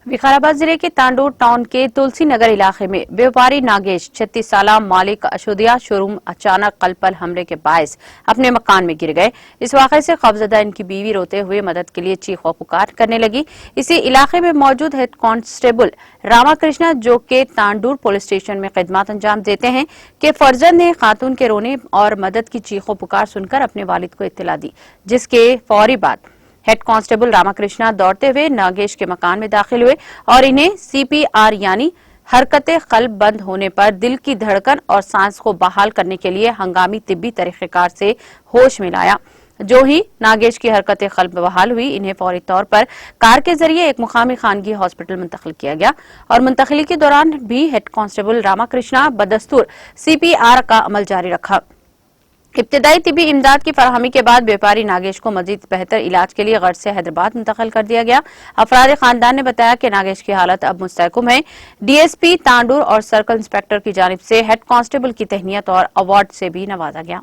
विकाराबाद जिले के तांडूर टाउन के तुलसी नगर इलाके में व्यापारी नागेश 36 साल मालिक अशोदिया शोरूम अचानक कल हमले के बायस अपने मकान में गिर गए। इस वाक़े से खौफजदा इनकी बीवी रोते हुए मदद के लिए चीख व पुकार करने लगी। इसी इलाके में मौजूद हेड कांस्टेबल रामाकृष्णा, जो के तांडूर पुलिस स्टेशन में खिदमत अंजाम देते हैं, के फर्जंद ने खातून के रोने और मदद की चीख व पुकार सुनकर अपने वालिद को इत्तला दी, जिसके फौरी बाद हेड कांस्टेबल रामाकृष्णा दौड़ते हुए नागेश के मकान में दाखिल हुए और इन्हें CPR यानी हरकते कल्ब बंद होने पर दिल की धड़कन और सांस को बहाल करने के लिए हंगामी तिब्बी तरीक़ेकार से होश में लाया। जो ही नागेश की हरकते कल्ब बहाल हुई, इन्हें फौरी तौर पर कार के जरिए एक मुकामी खानगी हॉस्पिटल मुंतकिल किया गया और मुंतकिली के दौरान भी हेड कांस्टेबल रामाकृष्णा बदस्तूर CPR का अमल जारी रखा। इब्तिदाई तिबी इमदाद की फराहमी के बाद व्यापारी नागेश को मजीद बेहतर इलाज के लिए गर्ज से हैदराबाद मुंतकिल कर दिया गया। अफराद खानदान ने बताया कि नागेश की हालत अब मुस्तहकम है। DSP तांडूर और सर्कल इंस्पेक्टर की जानिब से हेड कांस्टेबल की तहनीत और अवार्ड से भी नवाजा गया।